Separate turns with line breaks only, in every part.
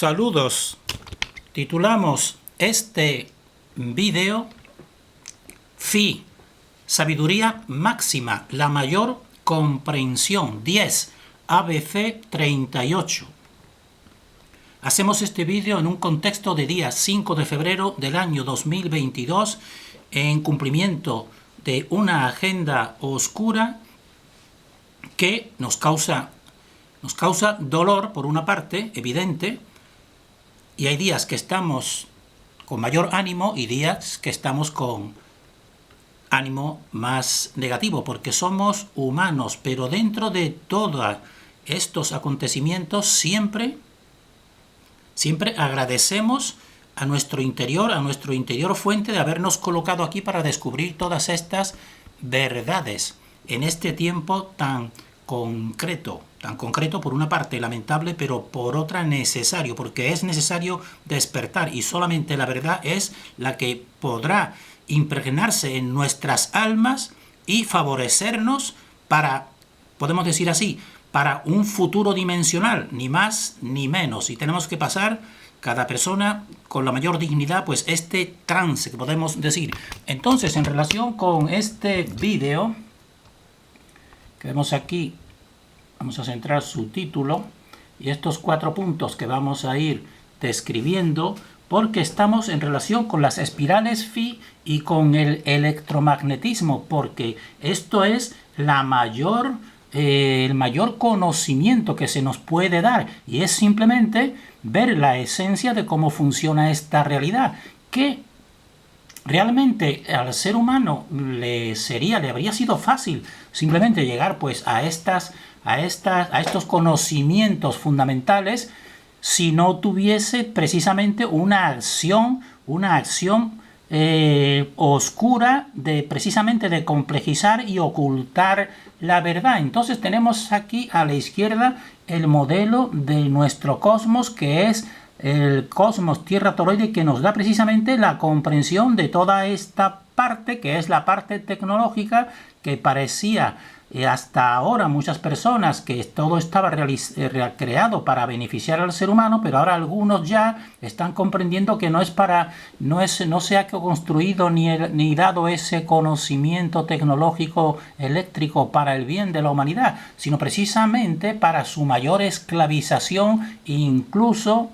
Saludos. Titulamos este vídeo Phi, sabiduría máxima, la mayor comprensión, 10, ABC 38. Hacemos este vídeo en un contexto de día 5 de febrero del año 2022, en cumplimiento de una agenda oscura que nos causa dolor, por una parte, evidente, y hay días que estamos con mayor ánimo y días que estamos con ánimo más negativo, porque somos humanos, pero dentro de todos estos acontecimientos siempre agradecemos a nuestro interior fuente de habernos colocado aquí para descubrir todas estas verdades en este tiempo tan concreto por una parte lamentable, pero por otra necesario, porque es necesario despertar y solamente la verdad es la que podrá impregnarse en nuestras almas y favorecernos para, podemos decir así, para un futuro dimensional, ni más ni menos. Y tenemos que pasar cada persona con la mayor dignidad, pues este trance que podemos decir. Entonces, en relación con este vídeo que vemos aquí, vamos a centrar su título y estos 4 puntos que vamos a ir describiendo, porque estamos en relación con las espirales Phi y con el electromagnetismo, porque esto es el mayor conocimiento que se nos puede dar, y es simplemente ver la esencia de cómo funciona esta realidad, que realmente al ser humano le habría sido fácil simplemente llegar pues a estos conocimientos fundamentales si no tuviese precisamente una acción oscura precisamente de complejizar y ocultar la verdad. Entonces tenemos aquí a la izquierda el modelo de nuestro cosmos, que es el cosmos Tierra toroide, que nos da precisamente la comprensión de toda esta parte, que es la parte tecnológica, que parecía hasta ahora muchas personas que todo estaba creado para beneficiar al ser humano, pero ahora algunos ya están comprendiendo que no se ha construido ni dado ese conocimiento tecnológico eléctrico para el bien de la humanidad, sino precisamente para su mayor esclavización, incluso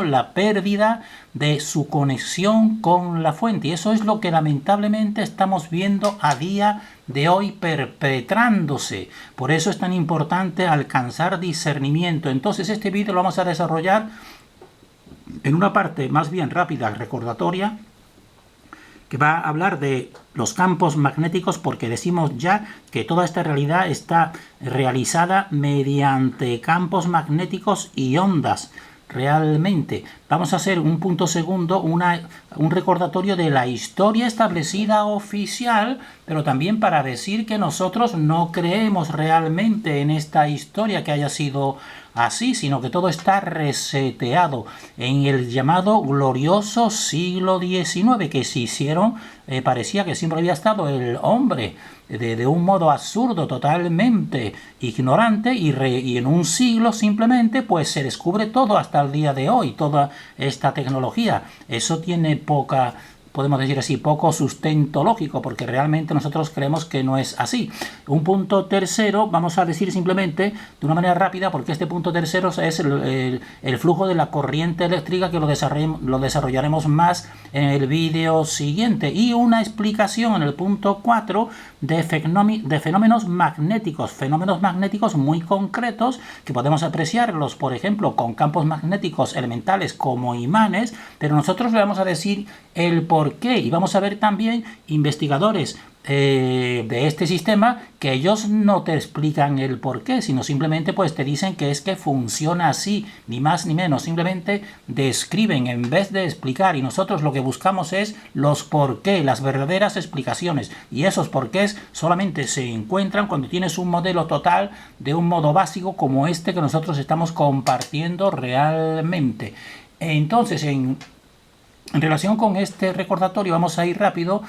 la pérdida de su conexión con la fuente. Y eso es lo que lamentablemente estamos viendo a día de hoy perpetrándose. Por eso es tan importante alcanzar discernimiento. Entonces este vídeo lo vamos a desarrollar en una parte más bien rápida, recordatoria, que va a hablar de los campos magnéticos, porque decimos ya que toda esta realidad está realizada mediante campos magnéticos y ondas. Realmente vamos a hacer un punto segundo, un recordatorio de la historia establecida oficial, pero también para decir que nosotros no creemos realmente en esta historia que haya sido así, sino que todo está reseteado en el llamado glorioso siglo XIX, que se hicieron, parecía que siempre había estado el hombre de un modo absurdo, totalmente ignorante, y en un siglo simplemente pues se descubre todo hasta el día de hoy, toda esta tecnología. Eso tiene podemos decir así, poco sustento lógico, porque realmente nosotros creemos que no es así. Un punto tercero, vamos a decir simplemente de una manera rápida, porque este punto tercero es el flujo de la corriente eléctrica, que lo desarrollaremos más en el vídeo siguiente, y una explicación en el punto 4 de fenómenos magnéticos muy concretos, que podemos apreciarlos, por ejemplo, con campos magnéticos elementales como imanes, pero nosotros le vamos a decir el por qué, y vamos a ver también investigadores de este sistema que ellos no te explican el por qué, sino simplemente pues te dicen que es que funciona así, ni más ni menos, simplemente describen en vez de explicar, y nosotros lo que buscamos es los por qué, las verdaderas explicaciones, y esos porqués solamente se encuentran cuando tienes un modelo total de un modo básico como este que nosotros estamos compartiendo realmente. Entonces, en relación con este recordatorio vamos a ir rápido.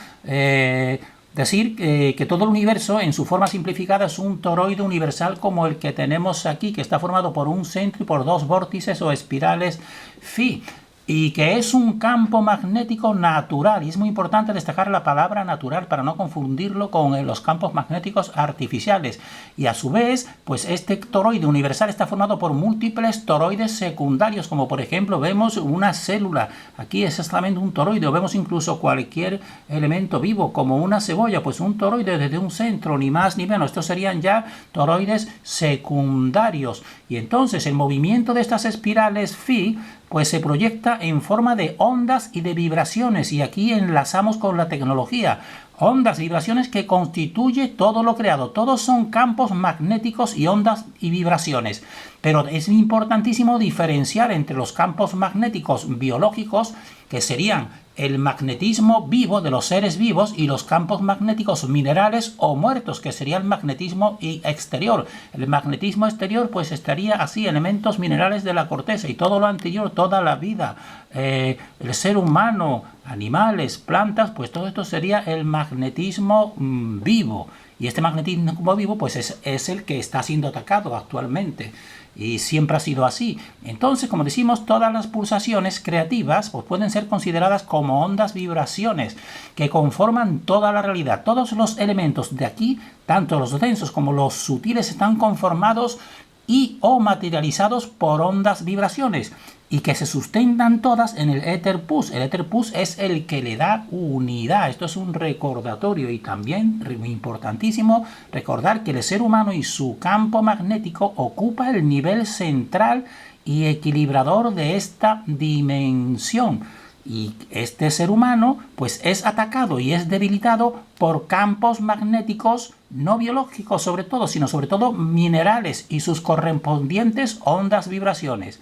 Decir que todo el universo en su forma simplificada es un toroide universal como el que tenemos aquí, que está formado por un centro y por dos vórtices o espirales phi, y que es un campo magnético natural. Y es muy importante destacar la palabra natural para no confundirlo con los campos magnéticos artificiales. Y a su vez, pues este toroide universal está formado por múltiples toroides secundarios, como por ejemplo vemos una célula. Aquí es exactamente un toroide, o vemos incluso cualquier elemento vivo, como una cebolla, pues un toroide desde un centro, ni más ni menos. Estos serían ya toroides secundarios. Y entonces el movimiento de estas espirales phi pues se proyecta en forma de ondas y de vibraciones, y aquí enlazamos con la tecnología. Ondas y vibraciones que constituye todo lo creado. Todos son campos magnéticos y ondas y vibraciones. Pero es importantísimo diferenciar entre los campos magnéticos biológicos, que serían el magnetismo vivo de los seres vivos, y los campos magnéticos minerales o muertos, que sería el magnetismo exterior. El magnetismo exterior pues estaría así, elementos minerales de la corteza, y todo lo anterior, toda la vida, el ser humano, animales, plantas, pues todo esto sería el magnetismo vivo. Y este magnetismo vivo pues es el que está siendo atacado actualmente. Y siempre ha sido así. Entonces, como decimos, todas las pulsaciones creativas pues pueden ser consideradas como ondas vibraciones que conforman toda la realidad. Todos los elementos de aquí, tanto los densos como los sutiles, están conformados y o materializados por ondas vibraciones, y que se sustentan todas en el éter pus. El éter pus es el que le da unidad. Esto es un recordatorio, y también muy importantísimo recordar que el ser humano y su campo magnético ocupa el nivel central y equilibrador de esta dimensión. Y este ser humano pues es atacado y es debilitado por campos magnéticos no biológicos sobre todo, sino sobre todo minerales y sus correspondientes ondas vibraciones.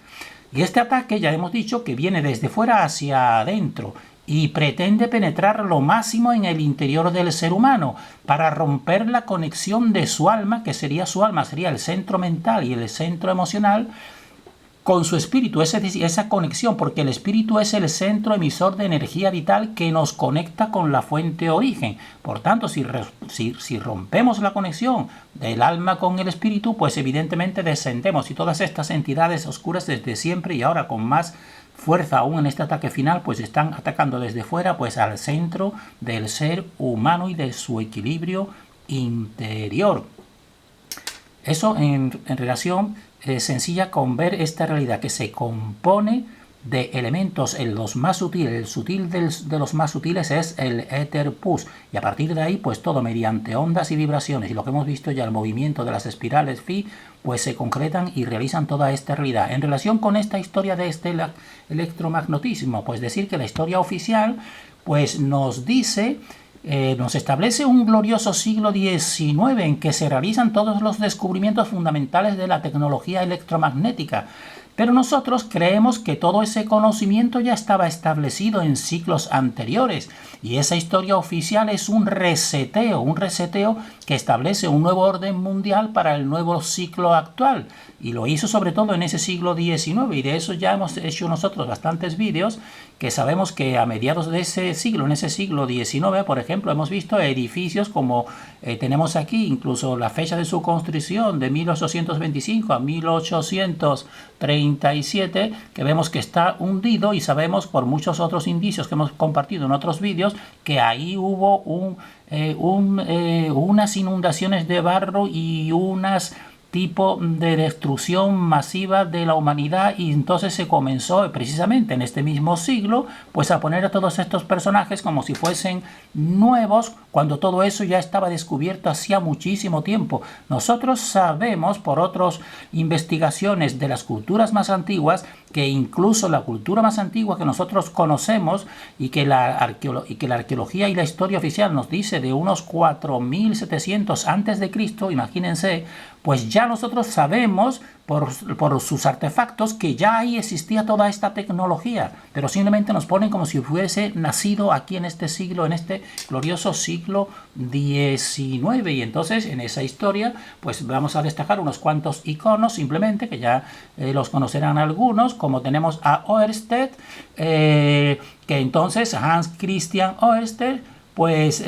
Y este ataque ya hemos dicho que viene desde fuera hacia adentro y pretende penetrar lo máximo en el interior del ser humano para romper la conexión de su alma, que sería su alma, sería el centro mental y el centro emocional, con su espíritu, esa conexión, porque el espíritu es el centro emisor de energía vital que nos conecta con la fuente origen. Por tanto, si rompemos la conexión del alma con el espíritu, pues evidentemente descendemos, y todas estas entidades oscuras desde siempre y ahora con más fuerza aún en este ataque final, pues están atacando desde fuera pues al centro del ser humano y de su equilibrio interior. Eso en relación sencilla con ver esta realidad que se compone de elementos, los más sutiles. El sutil de los más sutiles es el éter pus, y a partir de ahí pues todo mediante ondas y vibraciones, y lo que hemos visto ya, el movimiento de las espirales phi, pues se concretan y realizan toda esta realidad. En relación con esta historia de este electromagnetismo, pues decir que la historia oficial pues nos dice, nos establece un glorioso siglo XIX en que se realizan todos los descubrimientos fundamentales de la tecnología electromagnética. Pero nosotros creemos que todo ese conocimiento ya estaba establecido en siglos anteriores, y esa historia oficial es un reseteo que establece un nuevo orden mundial para el nuevo ciclo actual, y lo hizo sobre todo en ese siglo XIX, y de eso ya hemos hecho nosotros bastantes vídeos, que sabemos que a mediados de ese siglo, en ese siglo XIX, por ejemplo, hemos visto edificios como tenemos aquí, incluso la fecha de su construcción de 1825 a 1837, que vemos que está hundido, y sabemos por muchos otros indicios que hemos compartido en otros vídeos que ahí hubo unas inundaciones de barro y unas tipo de destrucción masiva de la humanidad, y entonces se comenzó precisamente en este mismo siglo pues a poner a todos estos personajes como si fuesen nuevos, cuando todo eso ya estaba descubierto hacía muchísimo tiempo. Nosotros sabemos por otras investigaciones de las culturas más antiguas que incluso la cultura más antigua que nosotros conocemos, y que la arqueología y la historia oficial nos dice de unos 4700 antes de Cristo, imagínense, pues ya nosotros sabemos por sus artefactos que ya ahí existía toda esta tecnología, pero simplemente nos ponen como si hubiese nacido aquí en este siglo, en este glorioso siglo XIX. Y entonces en esa historia pues vamos a destacar unos cuantos iconos simplemente, que ya los conocerán algunos, como tenemos a Ørsted, que entonces Hans Christian Ørsted pues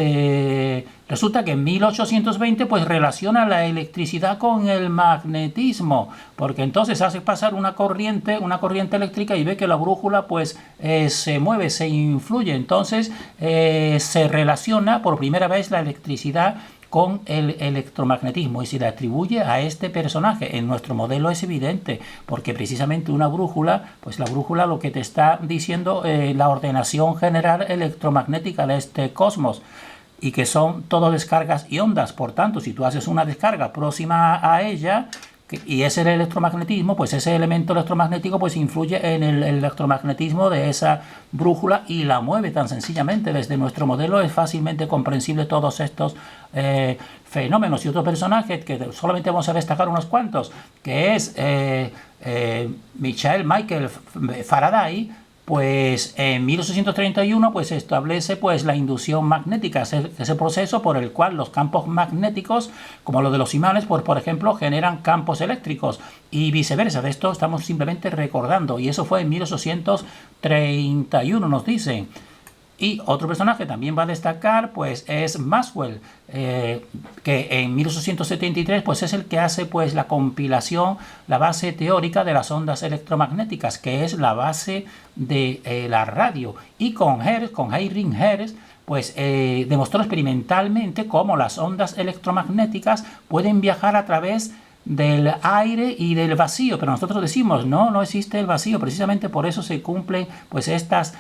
resulta que en 1820 pues relaciona la electricidad con el magnetismo, porque entonces hace pasar una corriente eléctrica y ve que la brújula pues se mueve, se influye, entonces se relaciona por primera vez la electricidad con el electromagnetismo y se le atribuye a este personaje. En nuestro modelo es evidente, porque precisamente una brújula, pues la brújula lo que te está diciendo la ordenación general electromagnética de este cosmos, y que son todo descargas y ondas. Por tanto, si tú haces una descarga próxima a ella, y es el electromagnetismo, pues ese elemento electromagnético pues influye en el electromagnetismo de esa brújula y la mueve tan sencillamente. Desde nuestro modelo es fácilmente comprensible todos estos fenómenos. Y otro personaje que solamente vamos a destacar unos cuantos, que es Michael Faraday, pues en 1831 pues establece pues la inducción magnética, ese proceso por el cual los campos magnéticos, como los de los imanes, pues por ejemplo, generan campos eléctricos y viceversa. De esto estamos simplemente recordando, y eso fue en 1831, nos dicen. Y otro personaje también va a destacar pues es Maxwell, que en 1873 pues es el que hace pues la compilación, la base teórica de las ondas electromagnéticas, que es la base de la radio. Y con Heinrich Hertz pues demostró experimentalmente cómo las ondas electromagnéticas pueden viajar a través del aire y del vacío, pero nosotros decimos no existe el vacío. Precisamente por eso se cumplen pues estas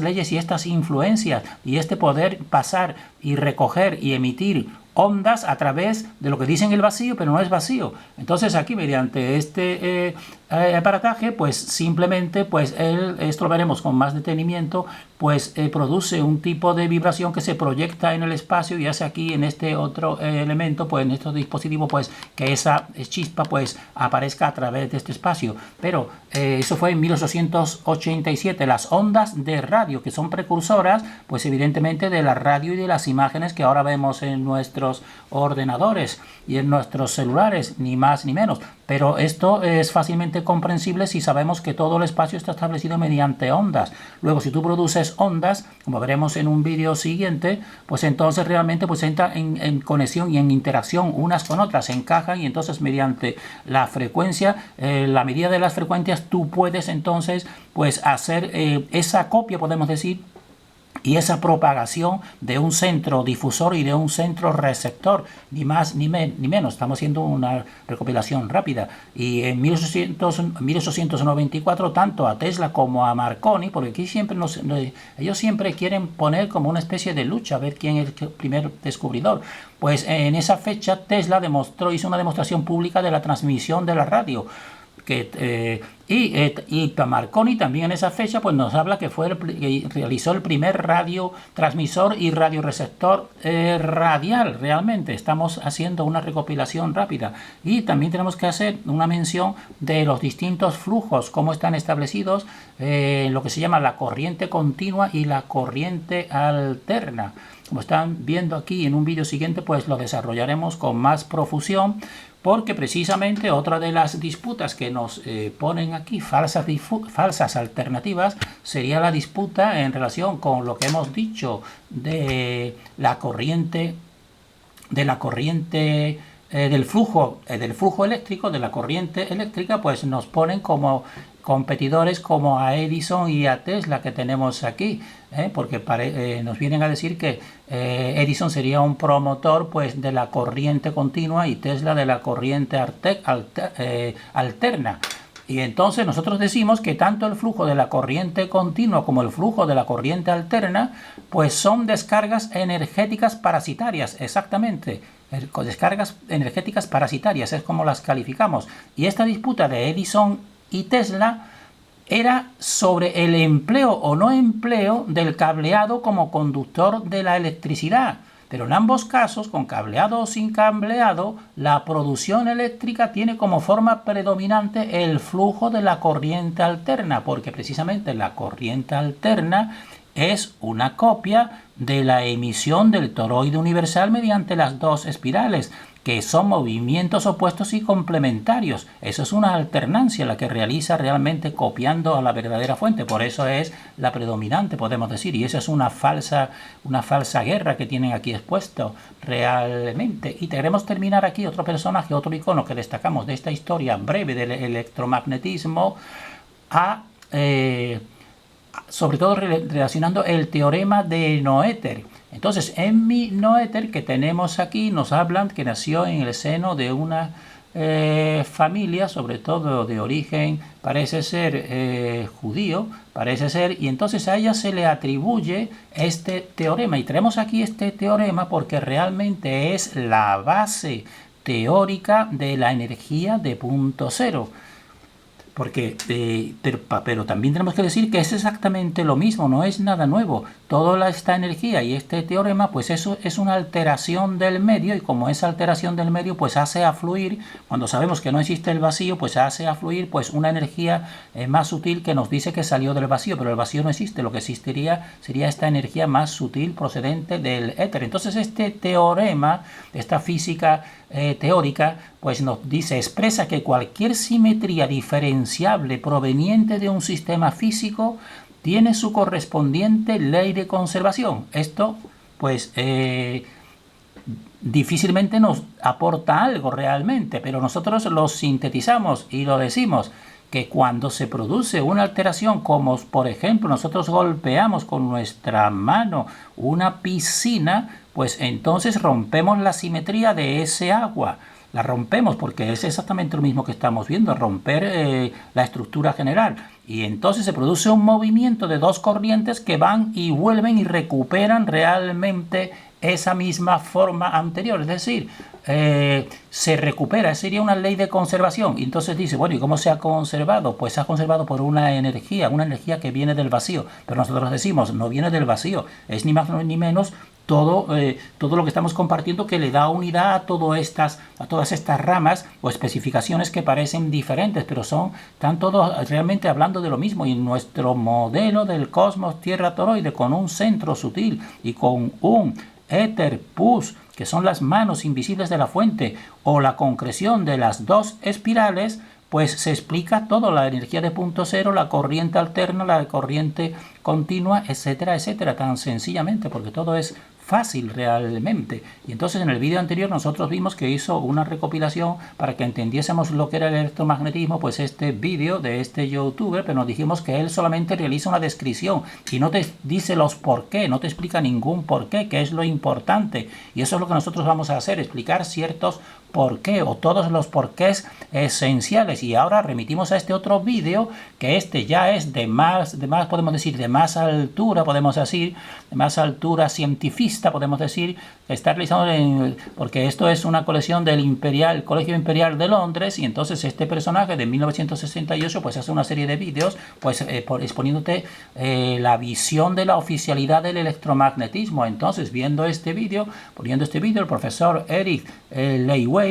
leyes y estas influencias, y este poder pasar y recoger y emitir ondas a través de lo que dicen el vacío, pero no es vacío. Entonces aquí, mediante este aparataje, pues simplemente pues esto lo veremos con más detenimiento, pues produce un tipo de vibración que se proyecta en el espacio y hace aquí en este otro elemento, pues en este dispositivo, pues que esa chispa pues aparezca a través de este espacio. Pero eso fue en 1887. Las ondas de radio, que son precursoras pues evidentemente de la radio y de las imágenes que ahora vemos en nuestros ordenadores y en nuestros celulares, ni más ni menos. Pero esto es fácilmente comprensible si sabemos que todo el espacio está establecido mediante ondas. Luego, si tú produces ondas, como veremos en un vídeo siguiente, pues entonces realmente pues entra en conexión y en interacción unas con otras, se encajan, y entonces mediante la frecuencia, la medida de las frecuencias, tú puedes entonces pues hacer esa copia, podemos decir, y esa propagación de un centro difusor y de un centro receptor, ni más ni menos. Estamos haciendo una recopilación rápida. Y en 1894, tanto a Tesla como a Marconi, porque aquí siempre ellos siempre quieren poner como una especie de lucha, a ver quién es el primer descubridor. Pues en esa fecha Tesla hizo una demostración pública de la transmisión de la radio. Y Marconi también en esa fecha pues nos habla que realizó el primer radiotransmisor y radioreceptor radial. Realmente estamos haciendo una recopilación rápida, y también tenemos que hacer una mención de los distintos flujos, cómo están establecidos, lo que se llama la corriente continua y la corriente alterna. Como están viendo aquí en un vídeo siguiente, pues lo desarrollaremos con más profusión, porque precisamente otra de las disputas que nos ponen aquí, falsas alternativas, sería la disputa en relación con lo que hemos dicho de la corriente, del flujo eléctrico, de la corriente eléctrica. Pues nos ponen como competidores como a Edison y a Tesla, que tenemos aquí, porque nos vienen a decir que Edison sería un promotor pues de la corriente continua y Tesla de la corriente alterna. Y entonces nosotros decimos que tanto el flujo de la corriente continua como el flujo de la corriente alterna pues son descargas energéticas parasitarias, exactamente. Descargas energéticas parasitarias es como las calificamos. Y esta disputa de Edison y Tesla era sobre el empleo o no empleo del cableado como conductor de la electricidad. Pero en ambos casos, con cableado o sin cableado, la producción eléctrica tiene como forma predominante el flujo de la corriente alterna, porque precisamente la corriente alterna es una copia de la emisión del toroide universal mediante las dos espirales. que son movimientos opuestos y complementarios. Eso es una alternancia la que realiza realmente copiando a la verdadera fuente. Por eso es la predominante, podemos decir. Y esa es una falsa guerra que tienen aquí expuesto realmente. Y queremos terminar aquí otro personaje, otro icono que destacamos de esta historia breve del electromagnetismo, sobre todo relacionando el teorema de Noether. Entonces, en mi Noether que tenemos aquí, nos hablan que nació en el seno de una familia, sobre todo de origen, parece ser judío, parece ser, y entonces a ella se le atribuye este teorema. Y tenemos aquí este teorema porque realmente es la base teórica de la energía de punto cero. Porque, pero también tenemos que decir que es exactamente lo mismo, no es nada nuevo. Toda esta energía y este teorema, pues eso es una alteración del medio, y como esa alteración del medio, pues hace afluir, cuando sabemos que no existe el vacío, pues hace afluir pues una energía más sutil que nos dice que salió del vacío, pero el vacío no existe, lo que existiría sería esta energía más sutil procedente del éter. Entonces este teorema, esta física teórica, pues nos dice, expresa que cualquier simetría diferenciable proveniente de un sistema físico tiene su correspondiente ley de conservación. Esto, pues, difícilmente nos aporta algo realmente, pero nosotros lo sintetizamos y lo decimos, que cuando se produce una alteración, como por ejemplo nosotros golpeamos con nuestra mano una piscina, pues entonces rompemos la simetría de ese agua. La rompemos porque es exactamente lo mismo que estamos viendo, romper la estructura general. Y entonces se produce un movimiento de dos corrientes que van y vuelven y recuperan realmente esa misma forma anterior. Es decir, se recupera, sería una ley de conservación. Y entonces dice, bueno, ¿y cómo se ha conservado? Pues se ha conservado por una energía que viene del vacío. Pero nosotros decimos, no viene del vacío, es ni más ni menos todo lo que estamos compartiendo, que le da unidad a todas estas ramas o especificaciones que parecen diferentes, pero están todos realmente hablando de lo mismo. Y nuestro modelo del cosmos tierra toroide, con un centro sutil y con un éter pus, que son las manos invisibles de la fuente, o la concreción de las dos espirales, pues se explica todo, la energía de punto cero, la corriente alterna, la corriente continua, etcétera, etcétera, tan sencillamente, porque todo es fácil realmente. Y entonces en el vídeo anterior nosotros vimos que hizo una recopilación para que entendiésemos lo que era el electromagnetismo, pues este vídeo de este youtuber, pero nos dijimos que él solamente realiza una descripción y no te dice los por qué, no te explica ningún por qué, que es lo importante. Y eso es lo que nosotros vamos a hacer, explicar ciertos por qué o todos los porqués esenciales. Y ahora remitimos a este otro vídeo, que este ya es de más podemos decir, de más altura, podemos decir, de más altura cientifista, podemos decir, está realizado porque esto es una colección del Colegio Imperial de Londres, y entonces este personaje de 1968 pues hace una serie de vídeos pues exponiéndote la visión de la oficialidad del electromagnetismo. Entonces, poniendo este vídeo, el profesor Eric Ley-Waite,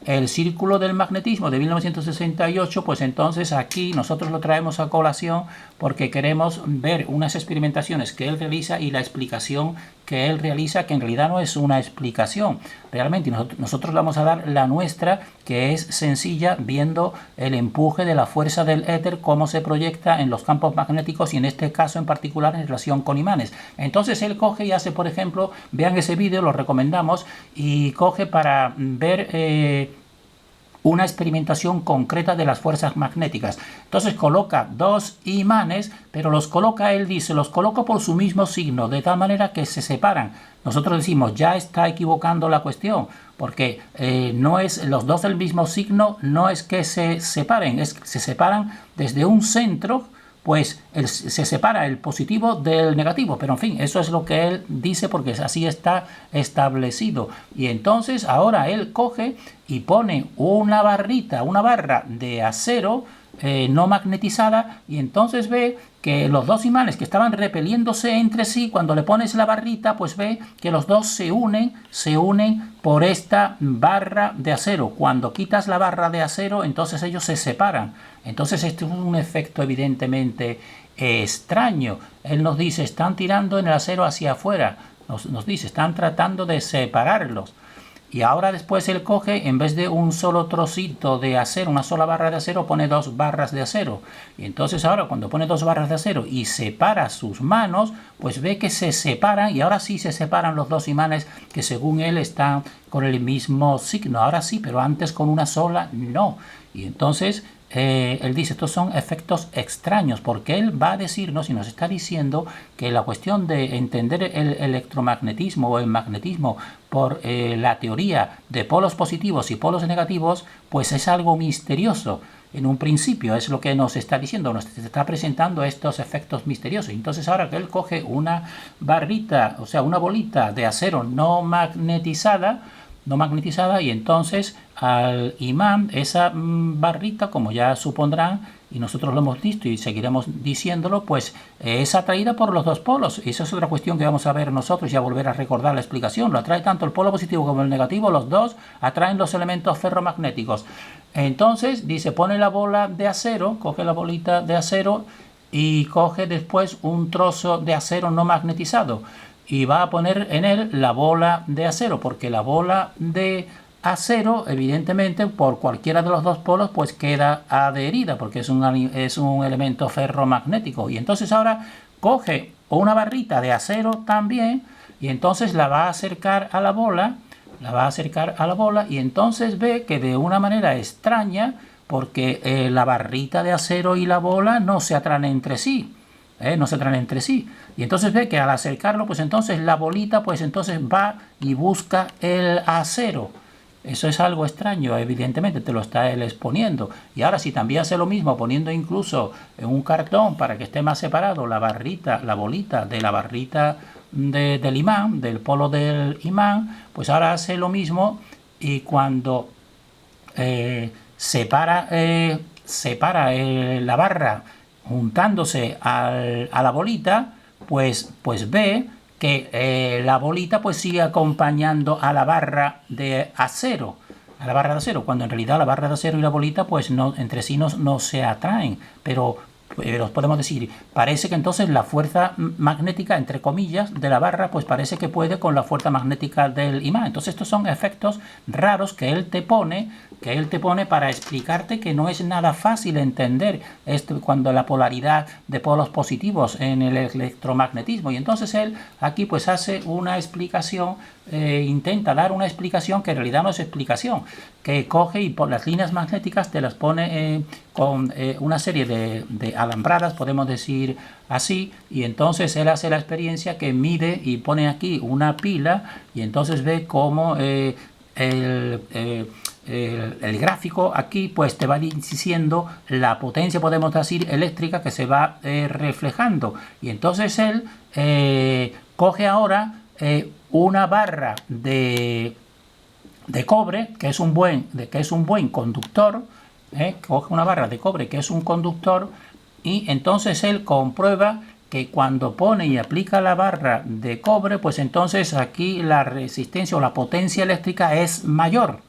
el círculo del magnetismo de 1968, pues entonces aquí nosotros lo traemos a colación porque queremos ver unas experimentaciones que él realiza y la explicación que él realiza, que en realidad no es una explicación realmente. Nosotros vamos a dar la nuestra, que es sencilla, viendo el empuje de la fuerza del éter, cómo se proyecta en los campos magnéticos y en este caso en particular en relación con imanes. Entonces él coge y hace, por ejemplo, vean ese vídeo, lo recomendamos, y coge para ver una experimentación concreta de las fuerzas magnéticas. Entonces coloca dos imanes, pero los coloca, él dice, los coloco por su mismo signo, de tal manera que se separan. Nosotros decimos, ya está equivocando la cuestión, porque no es los dos del mismo signo, no es que se separen, es que se separan desde un centro, pues se separa el positivo del negativo. Pero en fin, eso es lo que él dice porque así está establecido. Y entonces ahora él coge y pone una barra de acero no magnetizada, y entonces ve que los dos imanes que estaban repeliéndose entre sí, cuando le pones la barrita, pues ve que los dos se unen por esta barra de acero. Cuando quitas la barra de acero, entonces ellos se separan. Entonces este es un efecto evidentemente extraño. Él nos dice, están tirando en el acero hacia afuera. Nos dice, están tratando de separarlos. Y ahora después él coge, en vez de un solo trocito de acero, una sola barra de acero, pone 2 barras de acero. Y entonces ahora cuando pone 2 barras de acero y separa sus manos, pues ve que se separan, y ahora sí se separan los dos imanes que según él están con el mismo signo. Ahora sí, pero antes con una sola no. Y entonces él dice, estos son efectos extraños, porque él va a decirnos y nos está diciendo que la cuestión de entender el electromagnetismo o el magnetismo por la teoría de polos positivos y polos negativos, pues es algo misterioso. En un principio es lo que nos está diciendo, nos está presentando estos efectos misteriosos. Entonces ahora que él coge una barrita, o sea, una bolita de acero no magnetizada, y entonces al imán esa barrita, como ya supondrán, y nosotros lo hemos visto y seguiremos diciéndolo, pues es atraída por los dos polos. Y esa es otra cuestión que vamos a ver nosotros y a volver a recordar la explicación. Lo atrae tanto el polo positivo como el negativo, los dos atraen los elementos ferromagnéticos. Entonces, dice, pone la bola de acero, coge la bolita de acero y coge después un trozo de acero no magnetizado. Y va a poner en él la bola de acero, porque la bola de acero, evidentemente, por cualquiera de los dos polos, pues queda adherida, porque es un elemento ferromagnético. Y entonces ahora coge una barrita de acero también, y entonces la va a acercar a la bola, y entonces ve que de una manera extraña, porque la barrita de acero y la bola no se atraen entre sí. Y entonces ve que al acercarlo, pues entonces la bolita, pues entonces va y busca el acero. Eso es algo extraño, evidentemente te lo está él exponiendo. Y ahora si también hace lo mismo, poniendo incluso en un cartón para que esté más separado la bolita de la barrita del imán, del polo del imán, pues ahora hace lo mismo, y cuando separa la barra juntándose a la bolita, pues ve que la bolita pues sigue acompañando a la barra de acero, cuando en realidad la barra de acero y la bolita pues entre sí no se atraen, pero podemos decir, parece que entonces la fuerza magnética, entre comillas, de la barra, pues parece que puede con la fuerza magnética del imán. Entonces estos son efectos raros que él te pone para explicarte que no es nada fácil entender esto cuando la polaridad de polos positivos en el electromagnetismo. Y entonces él aquí pues hace una explicación, intenta dar una explicación que en realidad no es explicación, que coge y por las líneas magnéticas te las pone con una serie de alambradas, podemos decir así, y entonces él hace la experiencia que mide y pone aquí una pila, y entonces ve cómo el gráfico aquí pues te va diciendo la potencia, podemos decir, eléctrica que se va reflejando. Y entonces él coge ahora una barra de cobre, que es un buen conductor, coge una barra de cobre que es un conductor, y entonces él comprueba que cuando pone y aplica la barra de cobre, pues entonces aquí la resistencia o la potencia eléctrica es mayor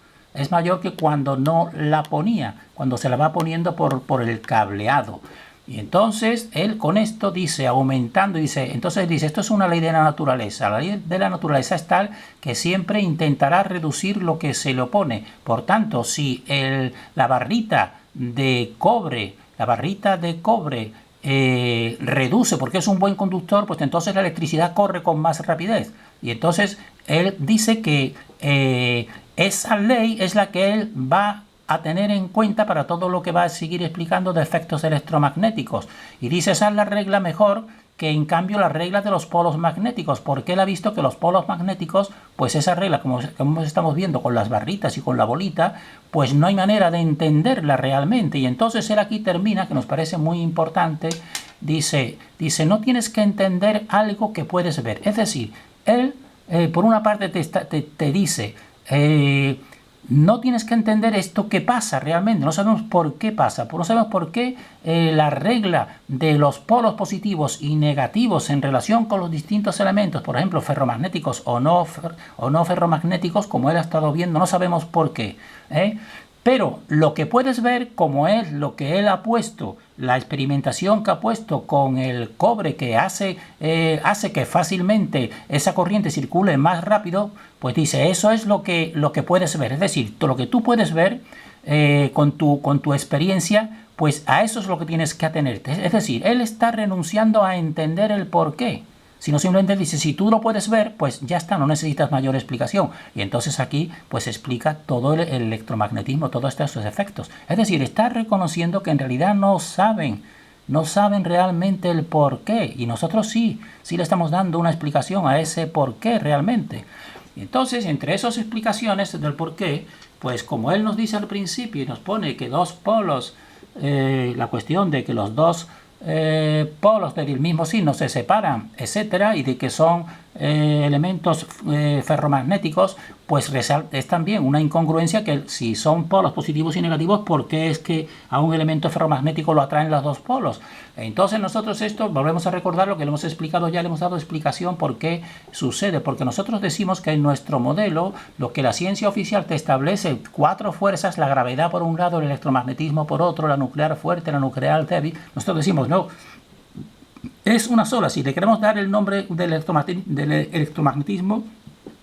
que cuando no la ponía, cuando se la va poniendo por el cableado. Y entonces él con esto dice, aumentando, entonces dice, esto es una ley de la naturaleza. La ley de la naturaleza es tal que siempre intentará reducir lo que se le opone. Por tanto, si la barrita de cobre reduce porque es un buen conductor, pues entonces la electricidad corre con más rapidez. Y entonces él dice que esa ley es la que él va a tener en cuenta para todo lo que va a seguir explicando de efectos electromagnéticos. Y dice, esa es la regla mejor que en cambio la regla de los polos magnéticos, porque él ha visto que los polos magnéticos, pues esa regla, como estamos viendo con las barritas y con la bolita, pues no hay manera de entenderla realmente. Y entonces él aquí termina, que nos parece muy importante, dice, no tienes que entender algo que puedes ver. Es decir, él por una parte te dice, no tienes que entender esto que pasa realmente, no sabemos por qué pasa, no sabemos por qué la regla de los polos positivos y negativos en relación con los distintos elementos, por ejemplo, ferromagnéticos o no ferromagnéticos, como él ha estado viendo, no sabemos por qué. Pero lo que puedes ver, como es lo que él ha puesto, la experimentación que ha puesto con el cobre que hace que fácilmente esa corriente circule más rápido, pues dice, eso es lo que puedes ver. Es decir, lo que tú puedes ver con tu experiencia, pues a eso es lo que tienes que atenerte. Es decir, él está renunciando a entender el porqué. Sino simplemente dice, si tú lo puedes ver, pues ya está, no necesitas mayor explicación. Y entonces aquí pues explica todo el electromagnetismo, todos estos efectos. Es decir, está reconociendo que en realidad no saben realmente el porqué. Y nosotros sí le estamos dando una explicación a ese porqué realmente. Y entonces, entre esas explicaciones del porqué, pues como él nos dice al principio y nos pone que dos polos, la cuestión de que los dos polos del mismo signo se separan, etcétera, y de que son elementos ferromagnéticos, pues es también una incongruencia que si son polos positivos y negativos, ¿por qué es que a un elemento ferromagnético lo atraen los dos polos? Entonces nosotros esto, volvemos a recordar lo que le hemos explicado ya, le hemos dado explicación por qué sucede, porque nosotros decimos que en nuestro modelo, lo que la ciencia oficial te establece, 4 fuerzas, la gravedad por un lado, el electromagnetismo por otro, la nuclear fuerte, la nuclear débil, nosotros decimos, no, es una sola. Si le queremos dar el nombre del electromagnetismo,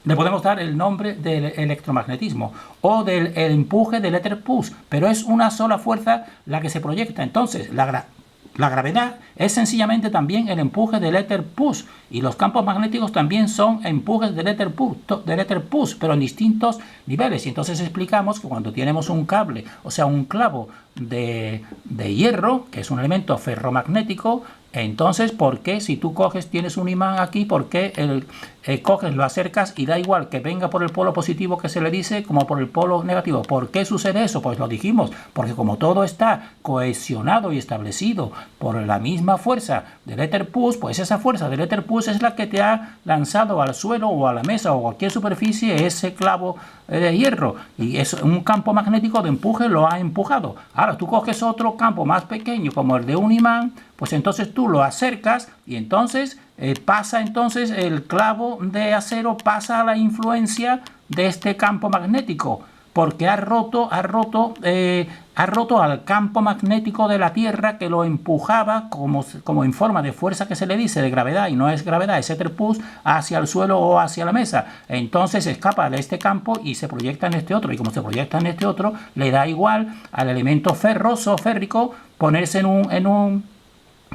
le podemos dar el nombre del electromagnetismo o del empuje del éter push, pero es una sola fuerza la que se proyecta. Entonces, la gravedad es sencillamente también el empuje del éter push, y los campos magnéticos también son empujes del éter push, pero en distintos niveles. Y entonces explicamos que cuando tenemos un cable, o sea, un clavo de hierro, que es un elemento ferromagnético, entonces, ¿por qué si tú tienes un imán aquí, por qué coges, lo acercas y da igual que venga por el polo positivo que se le dice como por el polo negativo? ¿Por qué sucede eso? Pues lo dijimos, porque como todo está cohesionado y establecido por la misma fuerza del éter push, pues esa fuerza del éter push es la que te ha lanzado al suelo o a la mesa o a cualquier superficie ese clavo de hierro, y es un campo magnético de empuje, lo ha empujado. Ahora tú coges otro campo más pequeño como el de un imán, pues entonces tú lo acercas y entonces el clavo de acero pasa a la influencia de este campo magnético, porque ha roto al campo magnético de la Tierra que lo empujaba como en forma de fuerza que se le dice de gravedad, y no es gravedad, es éter push, hacia el suelo o hacia la mesa. Entonces escapa de este campo y se proyecta en este otro, y como se proyecta en este otro, le da igual al elemento férrico ponerse en un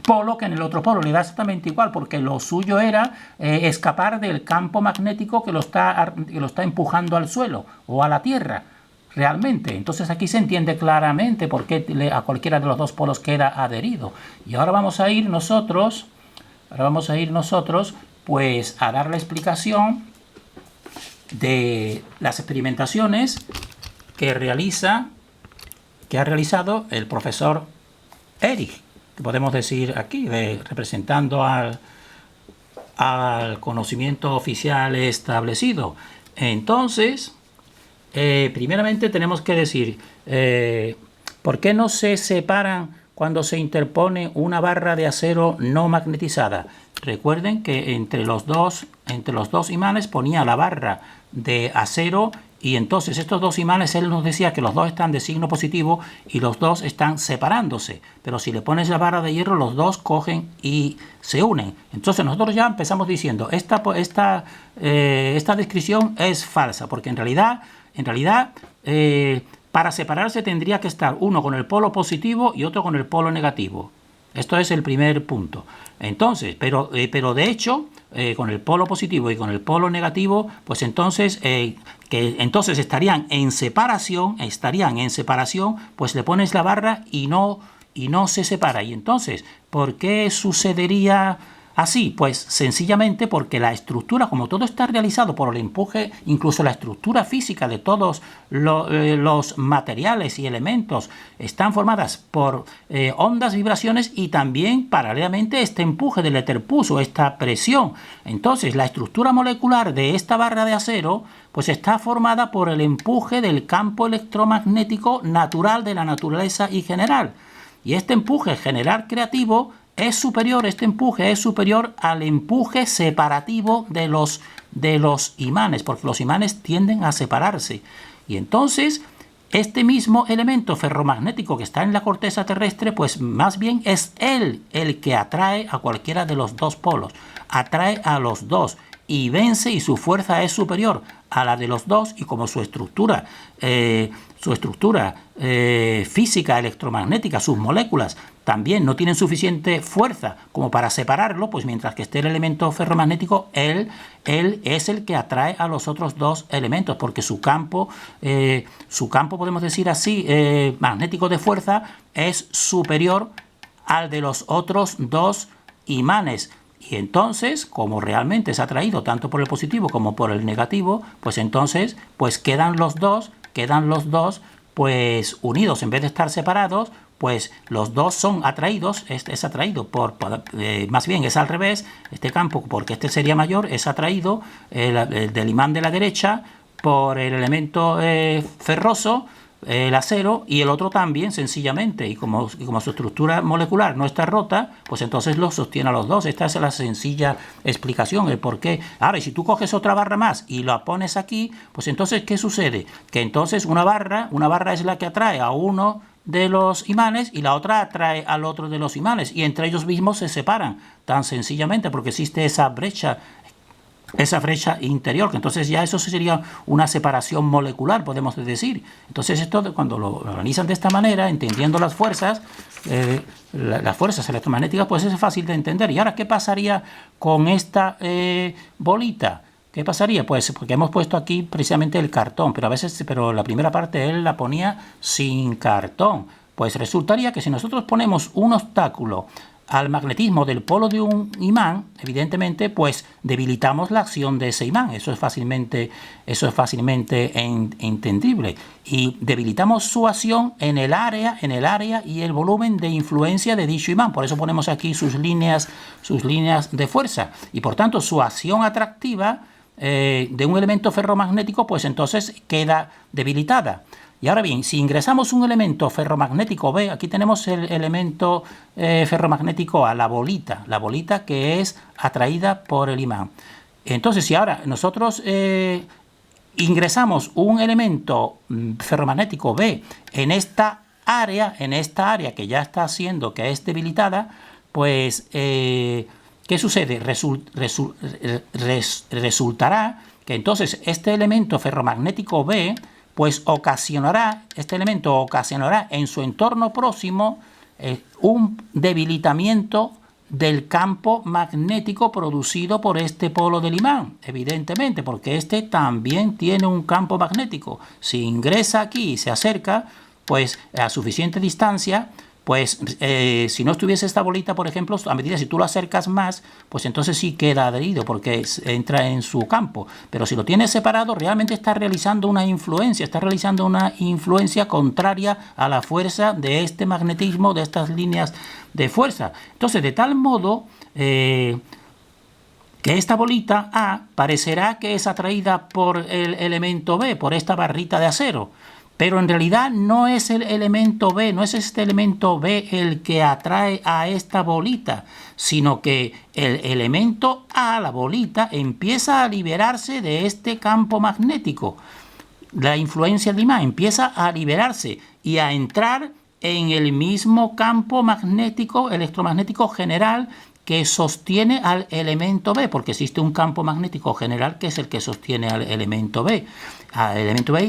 polo que en el otro polo, le da exactamente igual, porque lo suyo era escapar del campo magnético que lo está empujando al suelo o a la Tierra realmente. Entonces aquí se entiende claramente por qué a cualquiera de los dos polos queda adherido. Y ahora vamos a ir nosotros pues a dar la explicación de las experimentaciones que ha realizado el profesor Erich, que podemos decir aquí, representando al conocimiento oficial establecido. Entonces, primeramente tenemos que decir, ¿por qué no se separan cuando se interpone una barra de acero no magnetizada? Recuerden que entre los dos imanes ponía la barra de acero, y entonces estos dos imanes, él nos decía que los dos están de signo positivo y los dos están separándose. Pero si le pones la barra de hierro, los dos cogen y se unen. Entonces nosotros ya empezamos diciendo, esta descripción es falsa, porque en realidad para separarse tendría que estar uno con el polo positivo y otro con el polo negativo. Esto es el primer punto. Entonces, pero de hecho, con el polo positivo y con el polo negativo, pues entonces entonces estarían en separación, pues le pones la barra y no se separa. Y entonces, ¿por qué sucedería así? Pues sencillamente porque la estructura, como todo está realizado por el empuje, incluso la estructura física de todos los materiales y elementos están formadas por ondas, vibraciones, y también paralelamente este empuje del éter push o esta presión. Entonces la estructura molecular de esta barra de acero pues está formada por el empuje del campo electromagnético natural de la naturaleza y general. Y este empuje general creativo este empuje es superior al empuje separativo de los imanes, porque los imanes tienden a separarse. Y entonces, este mismo elemento ferromagnético que está en la corteza terrestre, pues más bien es él el que atrae a cualquiera de los dos polos, atrae a los dos y vence, y su fuerza es superior a la de los dos, y como su estructura física electromagnética, sus moléculas también no tienen suficiente fuerza como para separarlo, pues mientras que esté el elemento ferromagnético, él es el que atrae a los otros dos elementos, porque su campo, podemos decir así, magnético de fuerza, es superior al de los otros dos imanes. Y entonces, como realmente es atraído tanto por el positivo como por el negativo, pues entonces pues quedan los dos pues unidos en vez de estar separados. Pues los dos son atraídos, es atraído más bien es al revés, este campo, porque este sería mayor, es atraído del imán de la derecha por el elemento ferroso, el acero, y el otro también, sencillamente, y como su estructura molecular no está rota, pues entonces los sostiene a los dos. Esta es la sencilla explicación, el por qué. Ahora, y si tú coges otra barra más y la pones aquí, pues entonces, ¿qué sucede? Que entonces una barra es la que atrae a uno de los imanes y la otra atrae al otro de los imanes, y entre ellos mismos se separan, tan sencillamente porque existe esa brecha interior, que entonces ya eso sería una separación molecular, podemos decir. Entonces esto, cuando lo organizan de esta manera, entendiendo las fuerzas electromagnéticas, pues es fácil de entender. ¿Y ahora qué pasaría con esta bolita? ¿Qué pasaría? Pues porque hemos puesto aquí precisamente el cartón, pero la primera parte él la ponía sin cartón. Pues resultaría que si nosotros ponemos un obstáculo al magnetismo del polo de un imán, evidentemente, pues debilitamos la acción de ese imán. Eso es fácilmente entendible. Y debilitamos su acción en el área y el volumen de influencia de dicho imán. Por eso ponemos aquí sus líneas de fuerza. Y por tanto, su acción atractiva de un elemento ferromagnético, pues entonces queda debilitada. Y ahora bien, si ingresamos un elemento ferromagnético B, aquí tenemos el elemento ferromagnético A, la bolita que es atraída por el imán. Entonces, si ahora nosotros ingresamos un elemento ferromagnético B en esta área que ya está haciendo que es debilitada, pues ¿qué sucede? Resultará que entonces este elemento ferromagnético B, pues este elemento ocasionará en su entorno próximo un debilitamiento del campo magnético producido por este polo del imán, evidentemente, porque este también tiene un campo magnético. Si ingresa aquí y se acerca, pues a suficiente distancia, pues si no estuviese esta bolita, por ejemplo, a medida si tú lo acercas más, pues entonces sí queda adherido porque entra en su campo. Pero si lo tienes separado, realmente está realizando una influencia contraria a la fuerza de este magnetismo, de estas líneas de fuerza. Entonces, de tal modo que esta bolita A parecerá que es atraída por el elemento B, por esta barrita de acero. Pero en realidad no es el elemento B, no es este elemento B el que atrae a esta bolita, sino que el elemento A, la bolita, empieza a liberarse de este campo magnético. La influencia del imán empieza a liberarse y a entrar en el mismo campo magnético, electromagnético general, que sostiene al elemento B, porque existe un campo magnético general que es el que sostiene al elemento B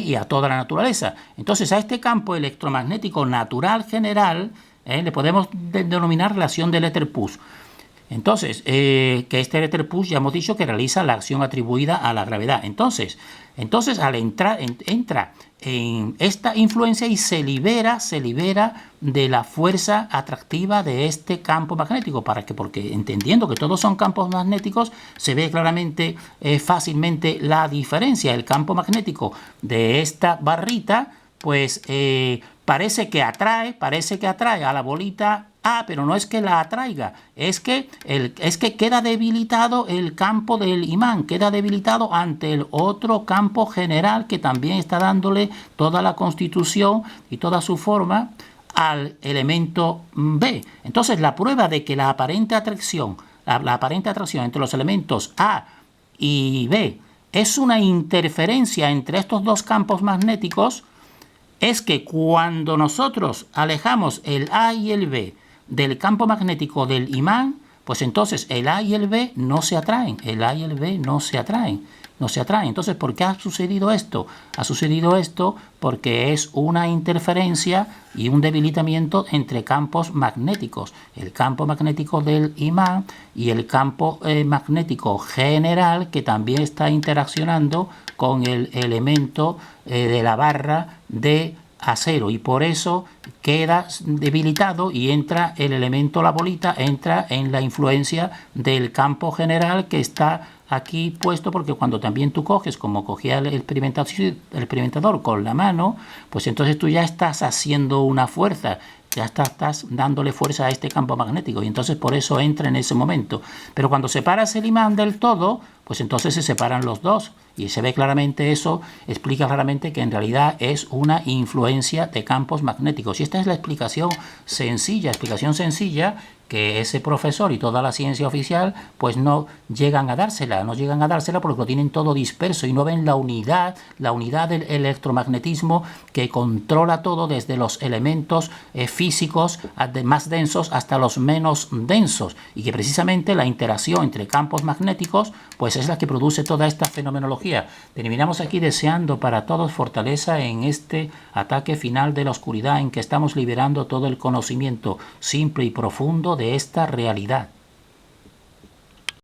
y a toda la naturaleza. Entonces, a este campo electromagnético natural general le podemos denominar relación del éter push. Entonces, que este éter push ya hemos dicho que realiza la acción atribuida a la gravedad. Entonces al entra en esta influencia y se libera de la fuerza atractiva de este campo magnético, porque entendiendo que todos son campos magnéticos, se ve claramente, fácilmente la diferencia. El campo magnético de esta barrita, pues parece que atrae a la bolita A, pero no es que la atraiga, es que queda debilitado el campo del imán, queda debilitado ante el otro campo general que también está dándole toda la constitución y toda su forma al elemento B. Entonces, la prueba de que la aparente atracción entre los elementos A y B es una interferencia entre estos dos campos magnéticos, es que cuando nosotros alejamos el A y el B del campo magnético del imán, pues entonces el A y el B no se atraen, el A y el B no se atraen. Entonces, ¿por qué ha sucedido esto? Ha sucedido esto porque es una interferencia y un debilitamiento entre campos magnéticos. El campo magnético del imán y el campo magnético general, que también está interaccionando con el elemento de la barra de acero, y por eso queda debilitado y entra el elemento, la bolita, entra en la influencia del campo general que está aquí puesto, porque cuando también tú coges, como cogía el experimentador con la mano, pues entonces tú ya estás haciendo una fuerza, ya estás dándole fuerza a este campo magnético, y entonces por eso entra en ese momento. Pero cuando separas el imán del todo, pues entonces se separan los dos, y se ve claramente eso, explica claramente que en realidad es una influencia de campos magnéticos. Y esta es la explicación sencilla que ese profesor y toda la ciencia oficial pues no llegan a dársela, porque lo tienen todo disperso y no ven la unidad del electromagnetismo que controla todo, desde los elementos físicos más densos hasta los menos densos, y que precisamente la interacción entre campos magnéticos pues es la que produce toda esta fenomenología. Terminamos aquí deseando para todos fortaleza en este ataque final de la oscuridad, en que estamos liberando todo el conocimiento simple y profundo de esta realidad.